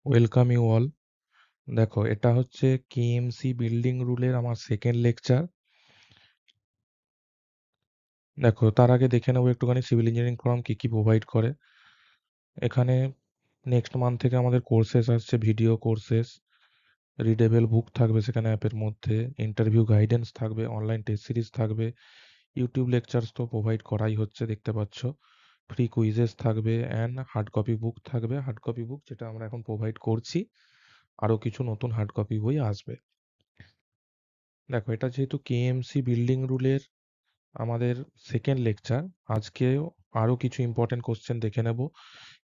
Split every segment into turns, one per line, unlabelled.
Welcome you all. দেখো, এটা হচ্ছে কেএমসি বিল্ডিং রুলের আমার সেকেন্ড লেকচার। দেখো, তার আগে দেখে নেবো একটুখানি সিভিল ইঞ্জিনিয়ারিং ফর্ম কি কি প্রোভাইড করে। এখানে নেক্সট মান্থ থেকে আমাদের কোর্সেস আসছে, ভিডিও কোর্সেস, রিডেবল বুক থাকবে সেখানে অ্যাপের মধ্যে, ইন্টারভিউ গাইডেন্স থাকবে, অনলাইন টেস্ট সিরিজ থাকবে, ইউটিউব লেকচার্স তো প্রোভাইড করাই হচ্ছে দেখতে পাচ্ছ, ফ্রি কুইজেস থাকবে অ্যান্ড হার্ড কপি বুক থাকবে। হার্ড কপি বুক যেটা আমরা এখন প্রোভাইড করছি, আরও কিছু নতুন হার্ড কপি বই আসবে। দেখো, এটা যেহেতু কেএমসি বিল্ডিং রুলের আমাদের সেকেন্ড লেকচার, আজকেও আরও কিছু ইম্পর্টেন্ট কোশ্চেন দেখে নেব।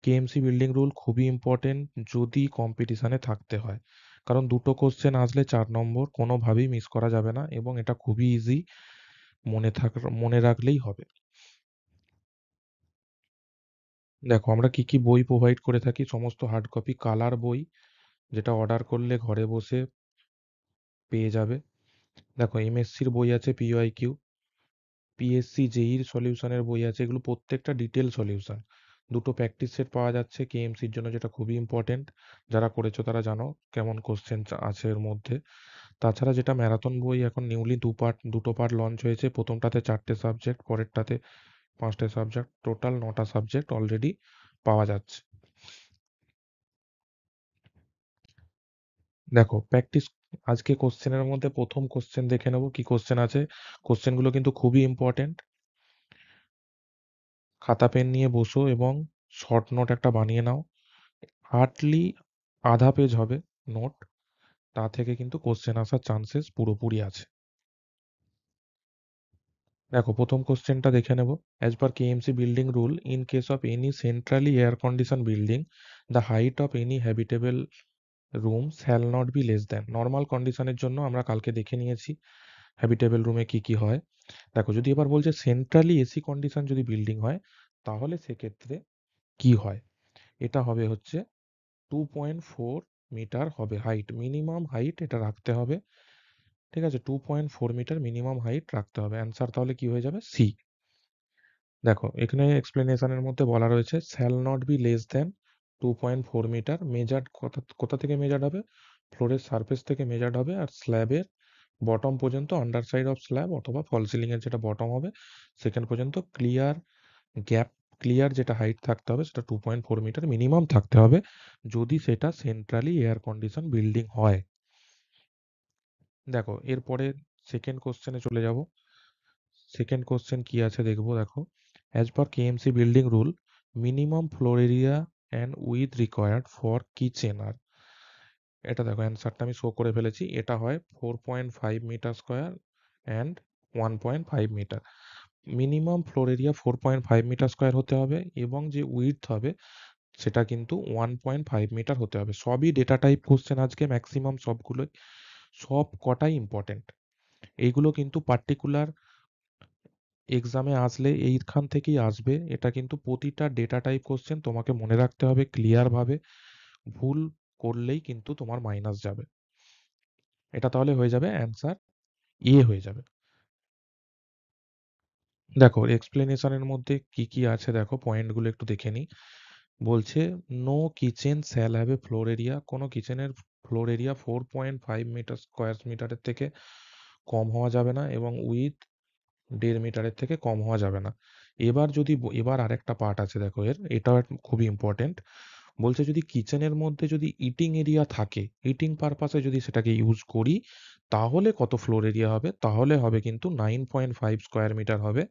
কেএমসি বিল্ডিং রুল খুবই ইম্পর্টেন্ট যদি কম্পিটিশানে থাকতে হয়, কারণ দুটো কোশ্চেন আসলে 4 নম্বর কোনোভাবেই মিস করা যাবে না, এবং এটা খুবই ইজি, মনে রাখলেই হবে। দেখো, আমরা কি কি বই প্রোভাইড করে থাকি। সমস্ত হার্ড কপি কালার বই, যেটা অর্ডার করলে ঘরে বসে পেয়ে যাবে। দেখো, এমএসসির বই আছে, পিওআইকিউ, পিএসসি জেইর সলিউশনের বই আছে, এগুলো প্রত্যেকটা ডিটেল সলিউশন। দুটো প্র্যাকটিস সেট পাওয়া যাচ্ছে কেএমসির জন্য, যেটা খুবই ইম্পর্টেন্ট। যারা করেছো তারা জানো কেমন কোশ্চেন আছে এর মধ্যে। তাছাড়া যেটা ম্যারাথন বই, এখন নিউলি দুটো পার্ট লঞ্চ হয়েছে। প্রথমটাতে 4টে সাবজেক্ট, পরেরটাতে 5টে সাবজেক্ট, টোটাল 9টা সাবজেক্ট অলরেডি পাওয়া যাচ্ছে। দেখো, প্র্যাকটিস আজকে কোশ্চেনের মধ্যে প্রথম কোশ্চেন দেখে নেবো কি কোশ্চেন আছে। কোশ্চেনগুলো কিন্তু খুবই ইম্পর্টেন্ট। খাতা পেন নিয়ে বসো এবং শর্ট নোট একটা বানিয়ে নাও। হার্ডলি আধা পেজ হবে নোট, তা থেকে কিন্তু কোশ্চেন আসার চান্সেস পুরোপুরি আছে। দেখো, প্রথম কোশ্চেনটা দেখে নেব। As per KMC building rule, in case of any centrally air condition building, the height of any habitable room shall not be less than. Normal কন্ডিশনের জন্য আমরা কালকে দেখে নিয়েছি হ্যাবিটেবল রুমে কি কি হয়। দেখো, যদি এবার বলছে সেন্ট্রালি এসি কন্ডিশন যদি বিল্ডিং হয়, তাহলে সেক্ষেত্রে কি হয়। এটা হবে হচ্ছে 2.4 মিটার হবে হাইট, মিনিমাম হাইট এটা রাখতে হবে। ঠিক আছে, 2.4 মিটার মিনিমাম হাইট রাখতে হবে। অ্যান্সার তাহলে কি হয়ে যাবে, সি। দেখো, এখানে এক্সপ্লেনেশনের মধ্যে বলা রয়েছে shall not be less than 2.4 metre. Measured কোথা কোথা থেকে মেজার্ড হবে, ফ্লোরের সারফেস থেকে মেজার্ড হবে, আর স্ল্যাবের বটম পর্যন্ত, আন্ডার সাইড অফ স্ল্যাব অথবা ফল সিলিং এর যেটা বটম হবে সেখান পর্যন্ত ক্লিয়ার গ্যাপ, ক্লিয়ার যেটা হাইট থাকতে হবে সেটা 2.4 মিটার মিনিমাম থাকতে হবে, যদি সেটা সেন্ট্রালি এয়ার কন্ডিশন বিল্ডিং হয়। দেখো, এরপরে সেকেন্ড কোশ্চেনে চলে যাব। সেকেন্ড কোশ্চেন কি আছে দেখবো। দেখো, as per KMC building rule, minimum floor area and with required for kitchen আর, এটা দেখো অ্যান্সারটা আমি শো করে ফেলেছি। এটা হয় 4.5 metre square and 1.5 metre. Minimum floor area 4.5 metre square হতে হবে, এবং যে উইডথ হবে সেটা কিন্তু 1.5 মিটার হতে হবে। সবই ডেটা টাইপ কোশ্চেন আজকে, ম্যাক্সিমাম সবগুলোই, সব কটাই ইম্পর্টেন্ট। এইগুলো কিন্তু পার্টিকুলার এক্সামে আসলে এইখান থেকেই আসবে। এটা কিন্তু প্রতিটা ডেটা টাইপ কোশ্চেন তোমাকে মনে রাখতে হবে ক্লিয়ারভাবে। ভুল করলেই কিন্তু তোমার মাইনাস যাবে। এটা তাহলে হয়ে যাবে অ্যান্সার এ হয়ে যাবে। দেখো, এক্সপ্লেনেশনের মধ্যে কি কি আছে দেখো, পয়েন্টগুলো একটু দেখে নিই। বলছে no kitchen shall have a floor area, কোনো কিচেনের ফ্লোর এরিয়া 4.5 মিটার স্কোয়ার মিটারের থেকে কম হওয়া যাবে না, এবং উইথ 1.5 মিটারের থেকে কম হওয়া যাবে না। এবার যদি এবার আরেকটা পার্ট আছে দেখো, এটাও খুবই ইম্পর্টেন্ট। বলছে যদি কিচেনের মধ্যে যদি ইটিং এরিয়া থাকে, ইটিং পারপাসে যদি সেটাকে ইউজ করি, তাহলে কত ফ্লোর এরিয়া হবে, তাহলে হবে কিন্তু 9.5 স্কোয়ার মিটার হবে।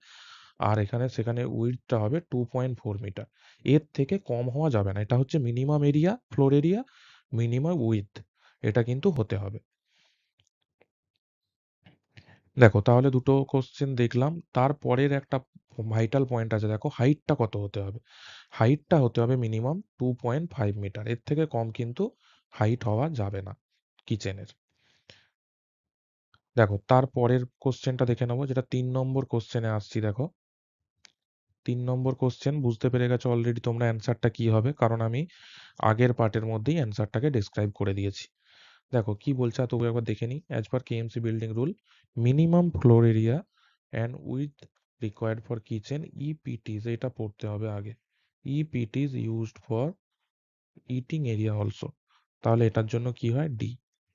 আর এখানে সেখানে উইডথটা হবে 2.4 মিটার। এর থেকে কম হওয়া যাবে না। এটা হচ্ছে minimum area, floor area, minimum width, এটা কিন্তু হতে হবে। দেখো, তাহলে দুটো কোশ্চেন দেখলাম। তারপরের একটা ভাইটাল পয়েন্ট আছে, দেখো হাইটটা কত হতে হবে। হাইটটা হতে হবে মিনিমাম 2.5 মিটার, এর থেকে কম কিন্তু হাইট হওয়া যাবে না কিচেনের। দেখো, তারপরের কোশ্চেনটা দেখে নেবো, যেটা 3 নম্বর কোশ্চেনে আসছি। দেখো, 3 নম্বর কোশ্চেন বুঝতে পেরে গেছো অলরেডি তোমরা অ্যান্সারটা কি হবে, কারণ আমি আগের পার্টের মধ্যেই অ্যান্সারটাকে ডিসক্রাইব করে দিয়েছি। দেখো কি বলছে, তবু একবার দেখে নিই। As per KMC building rule, minimum floor area and with required for kitchen if it is, এটা পড়তে হবে আগে। If it is used for eating area also. তাহলে এটার জন্য কি হয়? ডি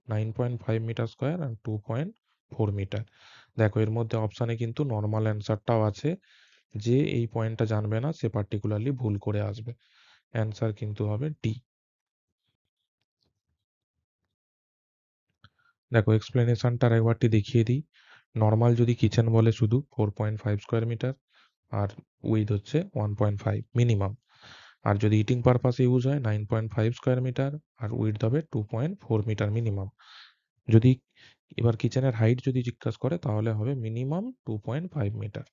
9.5 মিটার স্কয়ার আর 2.4 মিটার। দেখো এর মধ্যে অপশানে কিন্তু নরমাল অ্যান্সারটাও আছে। যে এই পয়েন্টটা জানবে না সে পার্টিকুলারলি ভুল করে আসবে। অ্যান্সার কিন্তু হবে ডি। দেখো এক্সপ্লেনেশনটা আরেকবারটি দেখিয়ে দিই। নরমাল যদি কিচেন বলে শুধু 4.5 স্কয়ার মিটার আর উইথ হচ্ছে 1.5 মিনিমাম। আর যদি ইটিং পারপাসে ইউজ হয় 9.5 স্কয়ার মিটার আর উইডথ হবে 2.4 মিটার মিনিমাম। যদি এবার কিচেনের হাইট যদি জিজ্ঞাসা করে তাহলে হবে মিনিমাম 2.5 মিটার।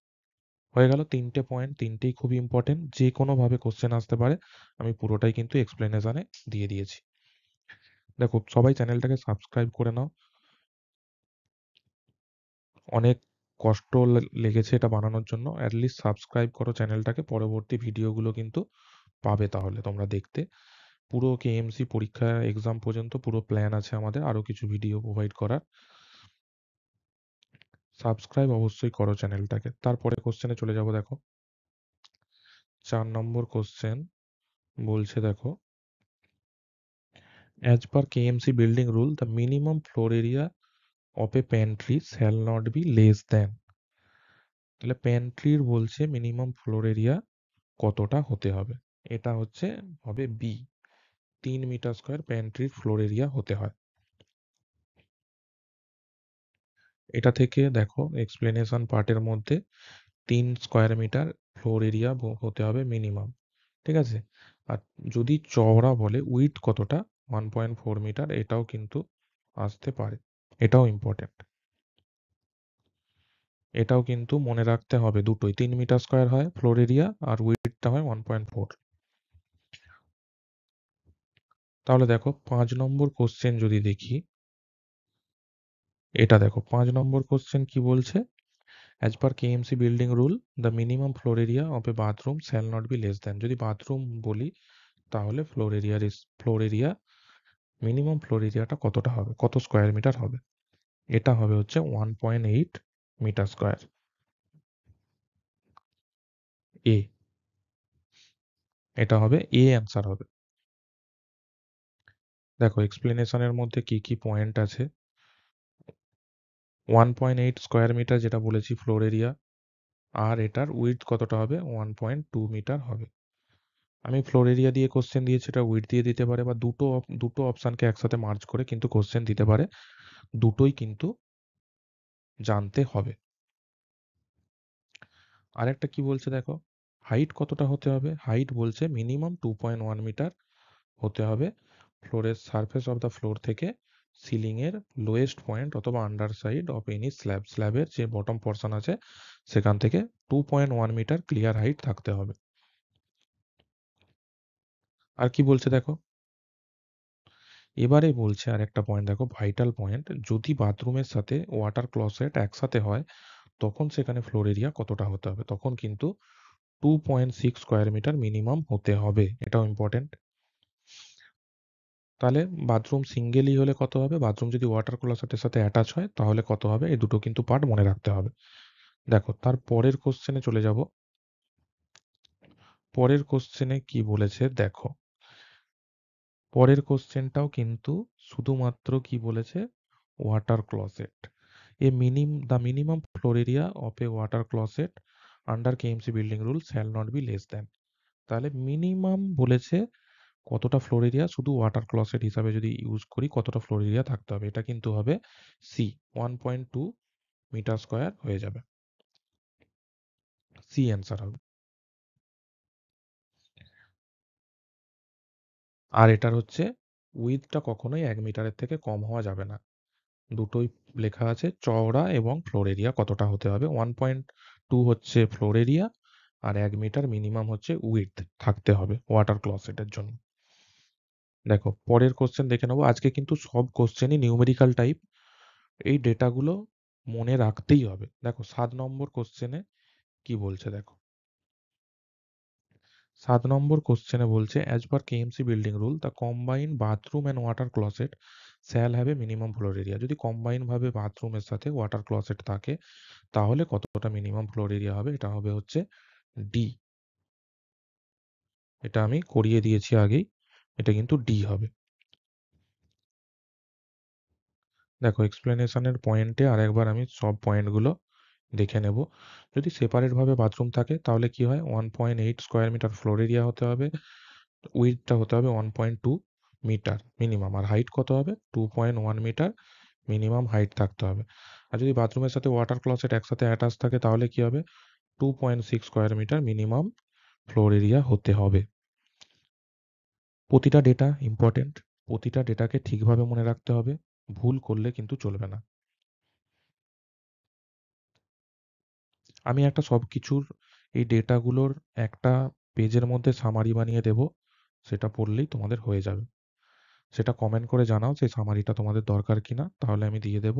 হয়ে গেল 3টে পয়েন্ট, 3টেই খুবই ইম্পর্টেন্ট। যে কোনোভাবে কোশ্চেন আসতে পারে। আমি পুরোটাই কিন্তু এক্সপ্লেনেশনে দিয়ে দিয়েছি। দেখো সবাই চ্যানেলটাকে সাবস্ক্রাইব করে নাও। অনেক কষ্ট লেগেছে এটা বানানোর জন্য। এট লিস্ট সাবস্ক্রাইব করো চ্যানেলটাকে। পরবর্তী ভিডিওগুলো কিন্তু পাবে তাহলে তোমরা দেখতে। পুরো কেএমসি পরীক্ষা এক্সাম পর্যন্ত পুরো প্ল্যান আছে আমাদের আরো কিছু ভিডিও প্রোভাইড করার। সাবস্ক্রাইব অবশ্যই করো চ্যানেলটাকে। তারপরে কোশ্চেনে চলে যাব। দেখো 4 নম্বর কোশ্চেন বলছে দেখো, as per KMC building rule the minimum floor area of a pantry shall not be less than। তাহলে প্যান্ট্রির বলছে মিনিমাম ফ্লোর এরিয়া কতটা হতে হবে? এটা হচ্ছে হবে বি, 3 মিটার স্কয়ার প্যান্ট্রির ফ্লোর এরিয়া হতে হয়। এটা থেকে দেখো এক্সপ্লেনেশন পার্টের মধ্যে 3 স্কয়ার মিটার ফ্লোর এরিয়া হতে হবে মিনিমাম। ঠিক আছে? আর যদি চওড়া বলে উইডথ কতটা 1.4 মিটার, এটাও কিন্তু আসতে পারে। এটাও ইম্পর্টেন্ট। এটাও কিন্তু মনে রাখতে হবে দুটোই। 3 মিটার স্কয়ার হয় ফ্লোর এরিয়া আর উইডথটা হয় 1.4। তাহলে দেখো 5 নম্বর কোশ্চেন যদি দেখি, এটা দেখো 5 নম্বর কোশ্চেন কি বলছে? As per KMC building rule the minimum floor area of a bathroom shall not be less than. যদি বাথরুম বলি তাহলে ফ্লোর এরিয়া মিনিমাম ফ্লোর এরিয়াটা কতটা হবে? কত স্কয়ার মিটার হবে? এটা হবে হচ্ছে 1.8 মিটার স্কয়ার। এ, এটা হবে এ অ্যান্সার হবে। দেখো এক্সপ্লেনেশনের মধ্যে কি কি পয়েন্ট আছে। 1.8 স্কয়ার মিটার যেটা বলেছি ফ্লোর এরিয়া, আর এটার উইডথ কতটা হবে? 1.2 মিটার হবে। আমি ফ্লোর এরিয়া দিয়ে কোশ্চেন দিয়েছি, এটা উইডথ দিয়ে দিতে পারে বা দুটো অপশানকে একসাথে মার্জ করে কিন্তু কোশ্চেন দিতে পারে। দুটোই কিন্তু জানতে হবে। আরেকটা কি বলছে দেখো, হাইট কতটা হতে হবে? হাইট বলছে মিনিমাম 2.1 মিটার হতে হবে ফ্লোরের সারফেস অফ দ্য ফ্লোর থেকে সিলিং এর লোয়েস্ট পয়েন্ট অথবা underside of any slab, স্ল্যাবের যে বটম পোর্শন আছে সেখান থেকে 2.1 মিটার ক্লিয়ার হাইট থাকতে হবে। আর কি বলছে দেখো, এবারে বলছে আর একটা পয়েন্ট দেখো, ভাইটাল পয়েন্ট, যদি বাথরুমের সাথে ওয়াটার ক্লসেট একসাথে হয় তখন সেখানে ফ্লোর এরিয়া কতটা হতে হবে? তখন কিন্তু 2.6 স্কয়ার মিটার মিনিমাম হতে হবে। এটাও ইম্পর্টেন্ট। তাহলে বাথরুম সিঙ্গেলই হলে কত হবে? বাথরুম যদি ওয়াটার ক্লোসেটের সাথে অ্যাটাচ হয় তাহলে কত হবে? এই দুটো কিন্তু পার্ট মনে রাখতে হবে। দেখো তার পরের কোশ্চেনে চলে যাব। পরের কোশ্চেনে কি বলেছে দেখো। পরের কোশ্চেনটাও কিন্তু শুধুমাত্র কি বলেছে? Water closet. The minimum floor area of a water closet under KMC building rule shall not be less than. তাহলে মিনিমাম বলেছে কতটা ফ্লোর এরিয়া শুধু ওয়াটার ক্লসেট হিসাবে যদি ইউজ করি কতটা ফ্লোর এরিয়া থাকতে হবে? এটা কিন্তু হবে সি, 1.2 মিটার স্কয়ার হয়ে যাবে। সি অ্যান্সার হবে। আর এটার হচ্ছে উইথটা কখনোই 1 মিটারের থেকে কম হওয়া যাবে না। দুটোই লেখা আছে চওড়া এবং ফ্লোর এরিয়া কতটা হতে হবে। 1.2 হচ্ছে ফ্লোর এরিয়া আর 1 মিটার মিনিমাম হচ্ছে উইথ থাকতে হবে ওয়াটার ক্লসেটের জন্য। দেখো পরের কোশ্চেন দেখে নেবো। আজকে কিন্তু সব কোশ্চেনই নিউমেরিক্যাল টাইপ। এই ডেটাগুলো মনে রাখতেই হবে। দেখো 7 নম্বর কোশ্চেনে কি বলছে দেখো। 7 নম্বর কোশ্চেনে বলছে as per KMC building rule the combined bathroom and water closet shall have a minimum floor area. যদি কম্বাইন ভাবে বাথরুমের সাথে ওয়াটার ক্লসেট থাকে তাহলে কতটা মিনিমাম ফ্লোর এরিয়া হবে? এটা হবে হচ্ছে ডি। এটা আমি করিয়ে দিয়েছি আগেই। এটা কিন্তু ডি হবে। দেখো এক্সপ্লেনেশনের পয়েন্টে আরেকবার আমি সব পয়েন্টগুলো দেখে নেব। যদি সেপারেট ভাবে বাথরুম থাকে তাহলে কি হয়, 1.8 স্কোয়ার মিটার ফ্লোর এরিয়া হতে হবে, উইডথটা হতে হবে 1.2 মিটার মিনিমাম, আর হাইট কত হবে 2.1 মিটার মিনিমাম হাইট থাকতে হবে। আর যদি বাথরুমের সাথে ওয়াটার ক্লসেট একসাথে অ্যাটাচ থাকে তাহলে কি হবে, 2.6 square metre minimum floor area হতে হবে। প্রতিটা ডেটা ইম্পর্টেন্ট, প্রতিটা ডেটাকে ঠিকভাবে মনে রাখতে হবে, ভুল করলে কিন্তু চলবে না। আমি একটা সবকিছুর এই ডেটাগুলোর একটা পেজের মধ্যে সামারি বানিয়ে দেব, সেটা পড়লেই তোমাদের হয়ে যাবে। সেটা কমেন্ট করে জানাও সেই সামারিটা তোমাদের দরকার কিনা, তাহলে আমি দিয়ে দেব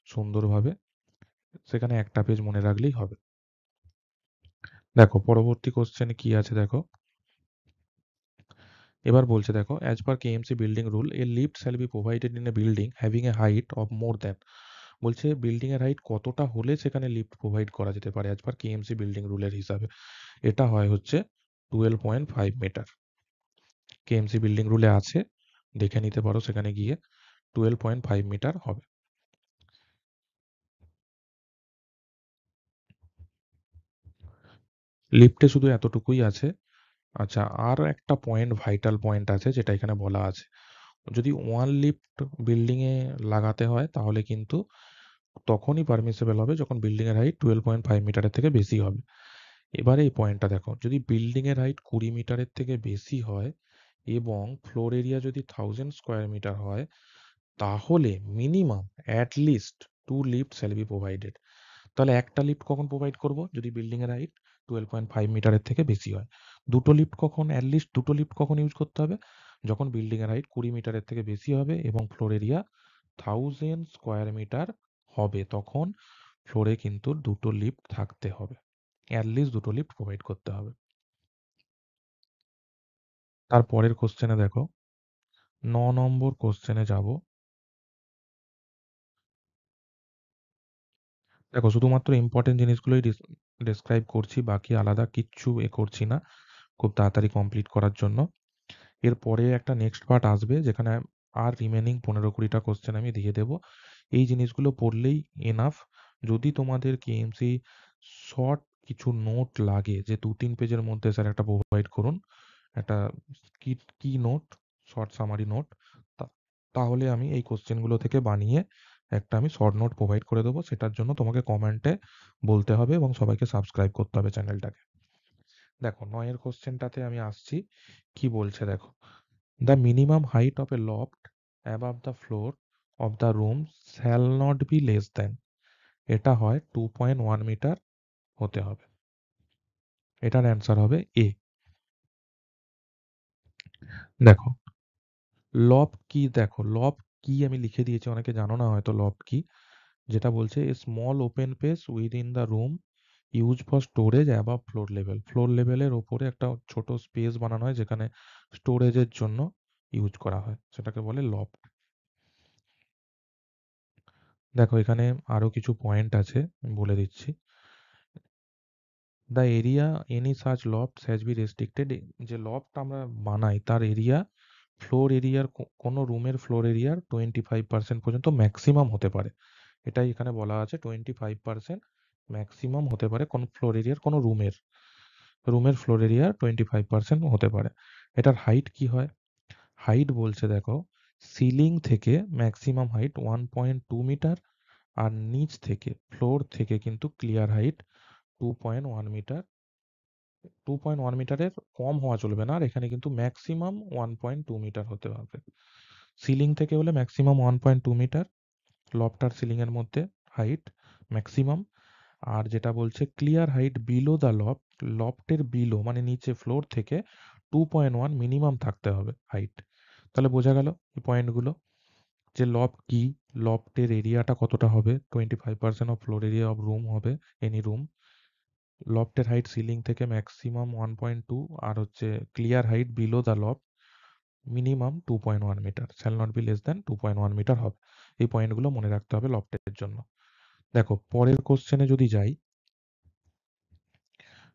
সুন্দরভাবে। সেখানে একটা পেজ মনে রাখলেই হবে। দেখো পরবর্তী কোশ্চেনে কি আছে দেখো। এবার বলছে দেখো, as per KMC building rule A lift shall be provided in a building having a height of more than. বলছে বিল্ডিং এর হাইট কতটা হলে সেখানে লিফট প্রোভাইড করা যেতে পারে অ্যাজ পার কেএমসি বিল্ডিং রুলের হিসাবে। এটা হয় হচ্ছে 12.5 মিটার। কেএমসি বিল্ডিং রুলে আছে, দেখে নিতে পারো সেখানে গিয়ে, 12.5 মিটার হবে। লিফটে শুধু এতটুকুই আছে। আচ্ছা, আর একটা পয়েন্ট, ভাইটাল পয়েন্ট আছে যেটা এখানে বলা আছে। যদি ওয়ান লিফট বিল্ডিং এ লাগাতে হয় তাহলে কিন্তু তখনই পারমিসেবল হবে যখন বিল্ডিং এর হাইট 12.5 মিটারের থেকে বেশি হবে। এবারে এই পয়েন্টটা দেখো, যদি বিল্ডিং এর হাইট 20 মিটারের থেকে বেশি হয় এবং ফ্লোর এরিয়া যদি 1000 স্কোয়ার মিটার হয়, তাহলে minimum at least 2 lift shall be provided. তাহলে একটা লিফট কখন প্রোভাইড করব, যদি বিল্ডিং এর হাইট 12.5 মিটারের থেকে বেশি হয়। দুটো লিফট কখন, অ্যাট লিস্ট দুটো লিফট কখন ইউজ করতে হবে, যখন বিল্ডিং এর হাইট 20 মিটারের থেকে বেশি হবে এবং ফ্লোর এরিয়া 1000 স্কোয়ার মিটার হবে, তখন ফ্লোরে কিন্তু দুটো লিফট থাকতে হবে, অ্যাট লিস্ট দুটো লিফট প্রোভাইড করতে হবে। তারপরের কোশ্চেনে দেখো, 9 নম্বর কোশ্চেনে যাব। দেখো শুধুমাত্র ইম্পর্টেন্ট জিনিসগুলোই ডেসক্রাইব করছি, বাকি আলাদা কিচ্ছু করছি না, খুব তাড়াতাড়ি কমপ্লিট করার জন্য। এরপরে একটা নেক্সট পার্ট আসবে যেখানে আর রিমেনিং 15-20টা কোশ্চেন আমি দিয়ে দেব। এই জিনিসগুলো পড়লেই এনাফ। যদি তোমাদের কেএমসি শর্ট কিছু নোট লাগে যে 2-3 পেজের মধ্যে স্যার একটা প্রোভাইড করুন, একটা কি কি নোট, শর্ট সামারি নোট, তাহলে আমি এই কোশ্চেনগুলো থেকে বানিয়ে একটা আমি শর্ট নোট প্রোভাইড করে দেবো। সেটার জন্য তোমাকে কমেন্টে বলতে হবে এবং সবাইকে সাবস্ক্রাইব করতে হবে চ্যানেলটাকে। দেখো 9 এর কোশ্চেনটাতে আমি আসছি, কি বলছে দেখো। The minimum height of a loft above the floor of the room shall not be less than, এটা হয় 2.1 মিটার হতে হবে। এটার অ্যান্সার হবে এ। দেখো লফট কি, দেখো লফট কি আমি লিখে দিয়েছি, অনেকে জানো না হয়তো লফট কি। যেটা বলছে a small open space within the room use for storage above floor level. Floor লেভেলের ওপরে একটা ছোট স্পেস বানানো হয় যেখানে স্টোরেজের জন্য ইউজ করা হয়, সেটাকে বলে লফট। দেখো এখানে আরো কিছু পয়েন্ট আছে, আমি বলে দিচ্ছি। The area any such loft has B restricted. যে লফট আমরা বানাই তার এরিয়া, ফ্লোর এরিয়ার, কোনো রুমের ফ্লোর এরিয়ার 25% পর্যন্ত ম্যাক্সিমাম হতে পারে। এটাই এখানে বলা আছে, 25% ম্যাক্সিমাম হতে পারে কোন ফ্লোর এরিয়ার, কোনো রুমের, রুমের ফ্লোর এরিয়ার 25% হতে পারে। এটার হাইট কি হয়, হাইট বলছে দেখো, সিলিং থেকে ম্যাক্সিমাম হাইট 1.2 মিটার, আর নিচ থেকে ফ্লোর থেকে কিন্তু ক্লিয়ার হাইট 2.1 মিটার। 2.1 মিটারের কম হওয়া চলবে না, আর এখানে কিন্তু ম্যাক্সিমাম 1.2 মিটার হতে হবে। সিলিং থেকে হলে ম্যাক্সিমাম 1.2 মিটার, লফটার সিলিং এর মধ্যে হাইট ম্যাক্সিমাম। আর যেটা বলছে clear height below the loft, লফটের বিলো মানে নিচে ফ্লোর থেকে 2.1 মিনিমাম থাকতে হবে হাইট। তাহলে বোঝা গেল এই পয়েন্টগুলো, যে লফট কি, লফটের এরিয়াটা কতটা হবে, 25% of floor area of room হবে, এনি রুম। লফটের হাইট সিলিং থেকে ম্যাক্সিমাম 1.2, আর হচ্ছে clear height below the loft minimum 2.1 metre, shall not be less than 2.1 metre হবে। এই পয়েন্টগুলো মনে রাখতে হবে লফটের জন্য। দেখো পরের কোশ্চেনে যদি যাই,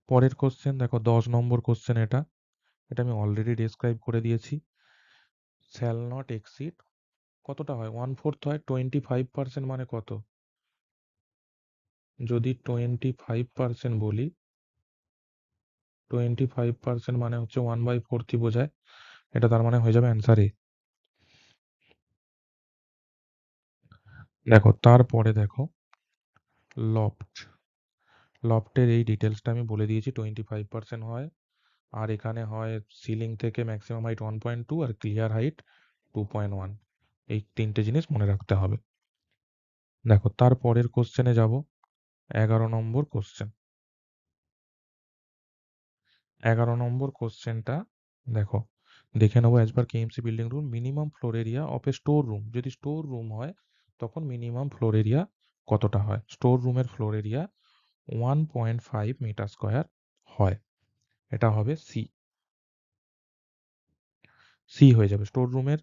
পরের কোশ্চেন দেখো 10 নম্বর কোশ্চেন। এটা এটা আমি অলরেডি ডেসক্রাইব করে দিয়েছি। শ্যাল নট এক্সিড কতটা হয়? 1/4 হয়, 25% মানে কত? যদি 25% বলি, 25% মানে হচ্ছে 1/4 ই বোঝায়। এটা তার মানে হয়ে যাবে অ্যান্সার এ। দেখো তারপরে দেখো লফট। লফটের এই ডিটেলসটা আমি বলে দিয়েছি, 25% হয়। আর এখানে হয় সিলিং থেকে ম্যাক্সিমাম হাইট 1.2 আর ক্লিয়ার হাইট 2.1। এই 3টে জিনিস মনে রাখতে হবে। দেখো তারপরের কোশ্চেনে যাব। 11 নম্বর কোশ্চেন। 11 নম্বর কোশ্চেনটা দেখো, দেখে নেবো as per KMC building rule minimum floor area of A store room. যদি স্টোর রুম হয় তখন মিনিমাম ফ্লোর এরিয়া কতটা হয়? স্টোর রুমের ফ্লোর এরিয়া 1.5 মিটার স্কোয়ার হয়। এটা হবে সি। সি হয়ে যাবে। স্টোর রুমের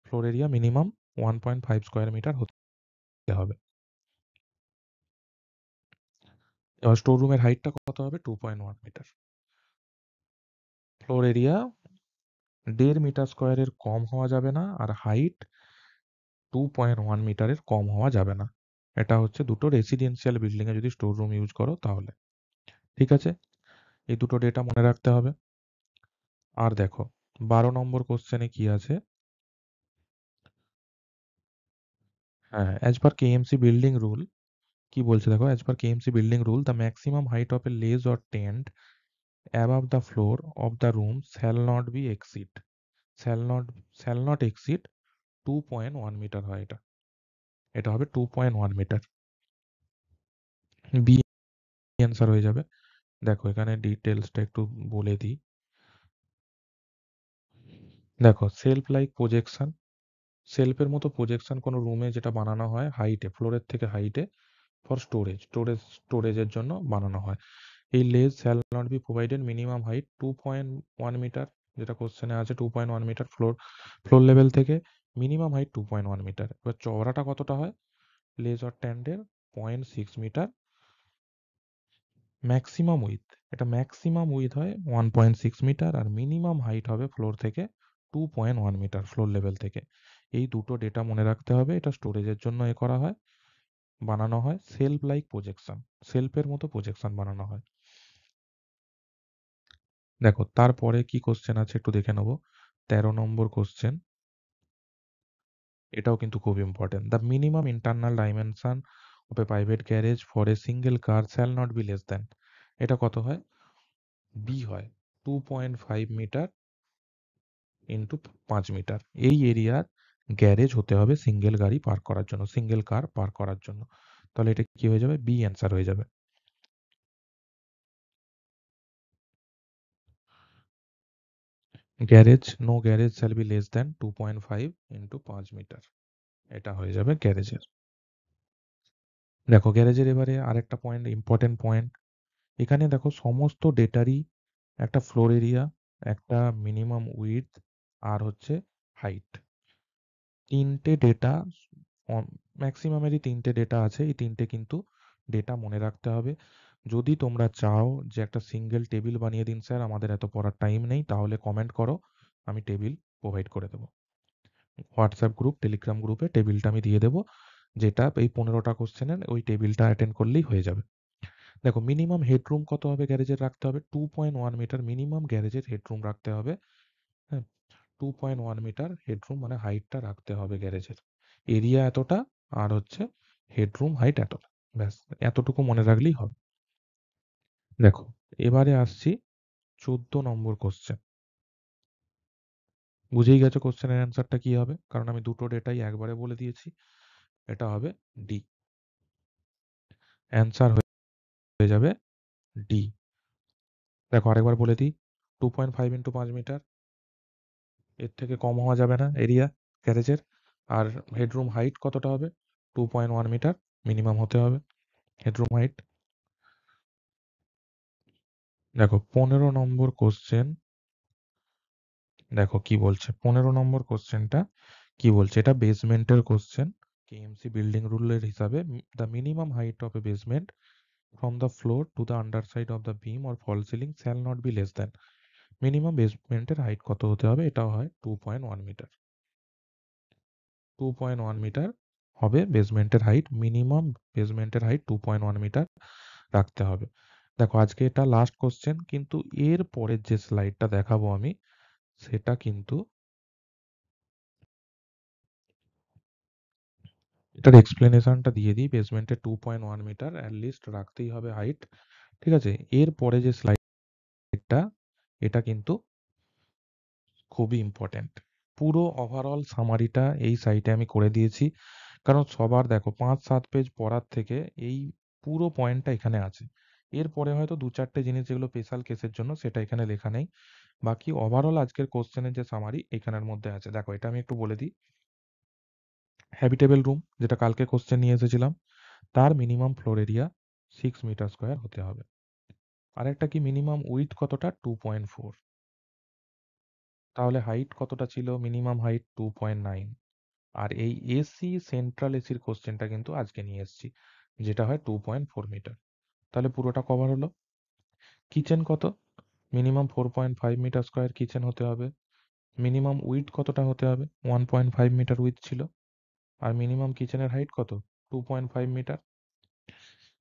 floor area minimum 1.5 square metre হতে হবে। এবার স্টোর রুমের হাইটটা কত হবে? 2.1 মিটার। ফ্লোর এরিয়া 1.5 মিটার স্কোয়ারের কম হওয়া যাবে না, আর হাইট 2.1 মিটারের কম হওয়া যাবে না। এটা হচ্ছে দুটো রেসিডেন্সিয়াল বিল্ডিং এ যদি স্টোর রুম ইউজ করো তাহলে। ঠিক আছে, এই দুটো ডেটা মনে রাখতে হবে। আর দেখো 12 নম্বর কোশ্চেনে কি আছে? হ্যাঁ, as per KMC building rule কি বলছে দেখো, as per KMC building rule the maximum height of a ledge or tent above the floor of the room shall not exceed 2.1 metre হয়। এটা এটা হবে 2.1 মিটার। বি অ্যান্সার হয়ে যাবে। দেখো এখানে ডিটেলসটা একটু বলে দিই। দেখো সেলফ লাইক প্রজেকশন, সেলফের মতো প্রজেকশন কোনো রুমে যেটা বানানো হয় হাইটে, ফ্লোরের থেকে হাইটে, ফর স্টোরেজের জন্য বানানো হয়। এই ledge shall not be provided minimum height 2.1 metre, যেটা কোশ্চেনে আছে 2.1 মিটার ফ্লোর ফ্লোর লেভেল থেকে মিনিমাম হাইট 2.1 মিটার। এবার চওড়াটা কতটা হয় লেজ অর ট্যান্ডের? 0.6 মিটার। ম্যাক্সিমাম উইথ, এটা ম্যাক্সিমাম উইথ হয় 1.6 মিটার, আর মিনিমাম হাইট হবে ফ্লোর থেকে 2.1 মিটার ফ্লোর লেভেল থেকে। এই দুটো ডেটা মনে রাখতে হবে। এটা স্টোরেজের জন্য এ করা হয়, বানানো হয় সেলফ লাইক প্রজেকশন, সেলফের মতো প্রজেকশন বানানো হয়। দেখো তারপরে কি কোশ্চেন আছে একটু দেখে নেবো। 13 নম্বর কোশ্চেন, এটাও কিন্তু খুব important. The minimum internal dimension of a private garage for a single car shall not be less than. এটা কত হয়? বি হয় 2.5 মিটার ইন্টু 5 মিটার। এই এরিয়ার গ্যারেজ হতে হবে সিঙ্গেল গাড়ি পার্ক করার জন্য, সিঙ্গেল কার পার্ক করার জন্য। তাহলে এটা কি হয়ে যাবে? বি অ্যান্সার হয়ে যাবে। Garage, no garage shall be less than 2.5 into 5 metre. এটা হয়ে যাবে গ্যারেজের। দেখো গ্যারেজের এবারে আরেকটা পয়েন্ট, ইম্পর্টেন্ট পয়েন্ট। এখানে দেখো সমস্ত ডেটারই একটা ফ্লোর এরিয়া, একটা মিনিমাম উইডথ, আর হচ্ছে হাইট, তিনটে ডেটা, ম্যাক্সিমামেরই তিনটে ডেটা আছে। এই তিনটে কিন্তু ডেটা মনে রাখতে হবে। যদি তোমরা চাও যে একটা সিঙ্গেল টেবিল বানিয়ে দিন স্যার, আমাদের এত পড়ার টাইম নেই, তাহলে কমেন্ট করো, আমি টেবিল প্রোভাইড করে দেবো। হোয়াটসঅ্যাপ গ্রুপ, টেলিগ্রাম গ্রুপে টেবিলটা আমি দিয়ে দেবো, যেটা এই 15টা কোশ্চেনের ওই টেবিলটা অ্যাটেন্ড করলেই হয়ে যাবে। দেখো মিনিমাম হেডরুম কত হবে গ্যারেজের? রাখতে হবে 2.1 মিটার মিনিমাম গ্যারেজের হেডরুম রাখতে হবে। হ্যাঁ, 2.1 মিটার হেডরুম মানে হাইটটা রাখতে হবে গ্যারেজের। এরিয়া এতটা, আর হচ্ছে হেডরুম হাইট এতটা। ব্যাস, এতটুকু মনে রাখলেই হবে। দেখো এবারে আসছি 14 নম্বর কোশ্চেন। বুঝেই গেছো কোশ্চেনের অ্যান্সারটা কি হবে, কারণ আমি দুটো ডেটাই একবারে বলে দিয়েছি। এটা হবে ডি। অ্যান্সার হয়ে যাবে ডি। দেখো আরেকবার বলে দিই, 2.5 ইন্টু 5 মিটার, এর থেকে কম হওয়া যাবে না এরিয়া গ্যারেজের। আর হেডরুম হাইট কতটা হবে? 2.1 মিটার মিনিমাম হতে হবে হেডরুম হাইট। দেখো 15 নম্বর কোশ্চেন, দেখো কি বলছে 15 নম্বর কোশ্চেনটা কি বলছে, এটা বেসমেন্টের কোশ্চেন। কেএমসি বিল্ডিং রুলের হিসাবে the minimum height of a basement from the floor to the underside of the beam or fall ceiling shall not be less than. Minimum বেসমেন্টের হাইট কত হতে হবে? এটাও হয় 2.1 মিটার। 2.1 মিটার হবে বেসমেন্টের হাইট, মিনিমাম বেসমেন্টের হাইট 2.1 মিটার রাখতে হবে। দেখো আজকে এটা লাস্ট কোশ্চেন, কিন্তু এর পরের যে স্লাইডটা দেখাবো আমি, সেটা কিন্তু এটার এক্সপ্লেনেশনটা দিয়ে দিই। বেসমেন্টে 2.1 মিটার অ্যাটলিস্ট রাখতেই হবে হাইট, ঠিক আছে? এর পরে যে স্লাইডটা, এটা কিন্তু খুবই ইম্পর্ট্যান্ট। পুরো ওভারঅল সামারিটা এই সাইটে আমি করে দিয়েছি, কারণ সবার দেখো 5-7 পেজ পড়ার থেকে এই পুরো পয়েন্টটা এখানে আছে। এরপরে হয়তো 2-4টে জিনিস যেগুলো স্পেশাল কেসের জন্য সেটা এখানে লেখা নেই। বাকি ওভারঅল আজকের কোশ্চেনের যে সামারি এখানের মধ্যে আছে। দেখো এটা আমি একটু বলে দিই। হ্যাবিটেবল রুম, যেটা কালকে কোশ্চেন নিয়ে এসেছিলাম, তার minimum floor area 6 metre square হতে হবে। আরেকটা কি, মিনিমাম উইডথ কতটা? 2.4। তাহলে হাইট কতটা ছিল? Minimum height 2.9। আর এই এসি, সেন্ট্রাল এসির কোশ্চেনটা কিন্তু আজকে নিয়ে এসেছি, যেটা হয় 2.4 মিটার। তাহলে পুরোটা কভার হলো। কিচেন কত? মিনিমাম 4.5 মিটার স্কোয়ার কিচেন হতে হবে। মিনিমাম উইডথ কতটা হতে হবে? 1.5 মিটার উইডথ ছিল। আর মিনিমাম কিচেনের হাইট কত? 2.5 মিটার।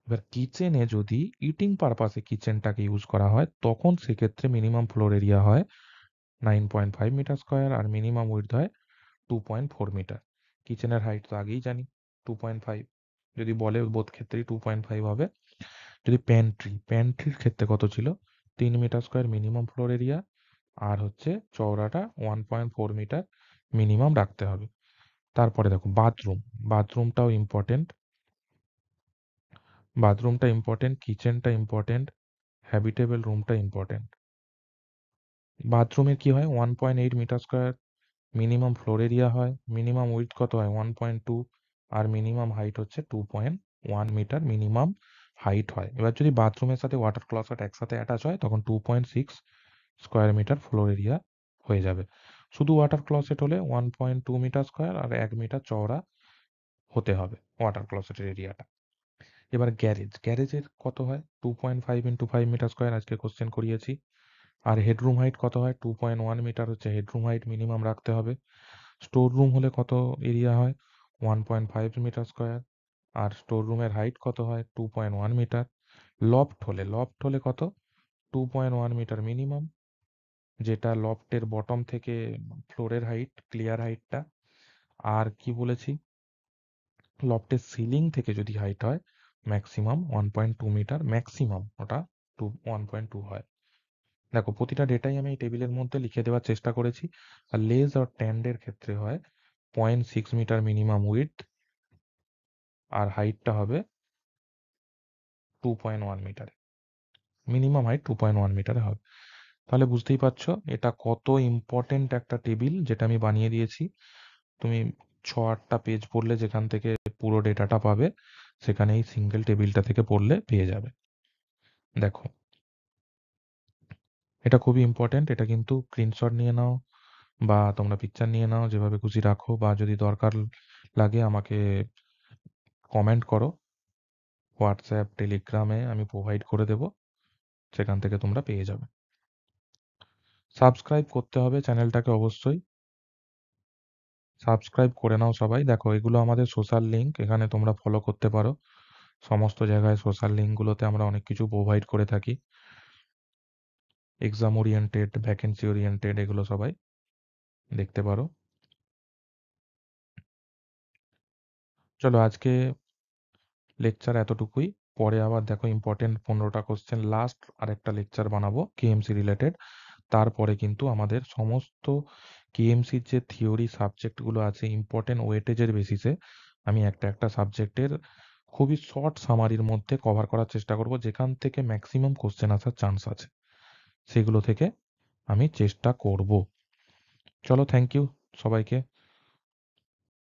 এবার কিচেনে যদি ইটিং পারপাসে কিচেনটাকে ইউজ করা হয়, তখন সেক্ষেত্রে মিনিমাম ফ্লোর এরিয়া হয় 9.5 মিটার স্কোয়ার আর মিনিমাম উইডথ হয় 2.4 মিটার। কিচেনের হাইট তো আগেই জানি 2.5, যদি বলে বোধ ক্ষেত্রেই 2.5 হবে। যদি প্যান্ট্রির ক্ষেত্রে কত ছিল? 3 metre square minimum floor area, আর হচ্ছে চওড়াটা 1.4 মিটার মিনিমাম রাখতে হবে। তারপরে দেখো বাথরুমটাও ইম্পর্টেন্ট। বাথরুমটা ইম্পর্টেন্ট, কিচেনটা ইম্পর্টেন্ট, হ্যাবিটেবল রুমটা ইম্পর্টেন্ট। বাথরুমের কি হয়? 1.8 metre square minimum floor area হয়, মিনিমাম উইডথ কত হয়? 1.2, আর মিনিমাম হাইট হচ্ছে 2.1 মিটার মিনিমাম হাইট হয়। এবার যদি বাথরুমের সাথে ওয়াটার ক্লসেট একসাথে অ্যাটাচ হয়, তখন 2.6 স্কোয়ার মিটার ফ্লোর এরিয়া হয়ে যাবে। শুধু ওয়াটার ক্লসেট হলে 1.2 মিটার স্কোয়ার আর 1 মিটার চওড়া হতে হবে ওয়াটার ক্লসেটের এরিয়াটা। এবার গ্যারেজের কত হয়? 2.5 ইন্টু 5 মিটার স্কোয়ার, আজকে কোশ্চেন করিয়েছি। আর হেডরুম হাইট কত হয়? 2.1 মিটার হচ্ছে হেডরুম হাইট মিনিমাম রাখতে হবে। স্টোর রুম হলে কত এরিয়া হয়? 1.5 মিটার স্কোয়ার, আর স্টোর রুমের হাইট কত হয়? 2.1 মিটার। লফট হলে কত? 2.1 মিটার মিনিমাম, যেটা লফটের বটম থেকে ফ্লোরের হাইট, ক্লিয়ার হাইটটা। আর কি বলেছি? লফটের সিলিং থেকে যদি হাইট হয় ম্যাক্সিমাম 1.2 মিটার, ম্যাক্সিমাম ওটা 1.2 হয়। দেখো প্রতিটা ডেটাই আমি এই টেবিলের মধ্যে লিখে দেওয়ার চেষ্টা করেছি। আর লেজ আর ট্যান্ডের ক্ষেত্রে হয় 0.6 মিটার মিনিমাম উইডথ, আর হাইটটা হবে 2.1 মিটারে। মিনিমাম হাইট 2.1 মিটারে হবে। তাহলে বুঝতেই পারছো এটা কত ইম্পর্টেন্ট একটা টেবিল, যেটা আমি বানিয়ে দিয়েছি। তুমি 6-8টা পেজ পড়লে যেখান থেকে পুরো ডেটাটা পাবে, সেখানে এই সিঙ্গেল টেবিলটা থেকে পড়লে পেয়ে যাবে। দেখো এটা খুবই ইম্পর্টেন্ট, এটা কিন্তু স্ক্রিনশট নিয়ে নাও বা তোমরা পিকচার নিয়ে নাও, যেভাবে খুশি রাখো, বা যদি দরকার লাগে আমাকে কমেন্ট করো, হোয়াটসঅ্যাপ টেলিগ্রামে আমি প্রোভাইড করে দেবো, সেখান থেকে তোমরা পেয়ে যাবে। সাবস্ক্রাইব করতে হবে চ্যানেলটাকে অবশ্যই, সাবস্ক্রাইব করে নাও সবাই। দেখো এগুলো আমাদের সোশ্যাল লিঙ্ক, এখানে তোমরা ফলো করতে পারো। সমস্ত জায়গায় সোশ্যাল লিঙ্কগুলোতে আমরা অনেক কিছু প্রোভাইড করে থাকি, এক্সাম ওরিয়েন্টেড, ভ্যাকেন্সি ওরিয়েন্টেড, এগুলো সবাই দেখতে পারো। চলো আজকে লেকচার এতটুকুই। পরে আবার দেখো ইম্পর্টেন্ট 15টা কোশ্চেন লাস্ট আরেকটা লেকচার বানাবো কেএমসি রিলেটেড। তারপরে কিন্তু আমাদের সমস্ত কেএমসির যে থিওরি সাবজেক্টগুলো আছে ইম্পর্টেন্ট ওয়েটেজের বেসিসে, আমি একটা একটা সাবজেক্টের খুবই শর্ট সামারির মধ্যে কভার করার চেষ্টা করব, যেখান থেকে ম্যাক্সিমাম কোশ্চেন আসার চান্স আছে, সেগুলো থেকে আমি চেষ্টা করব। চলো থ্যাংক ইউ সবাইকে।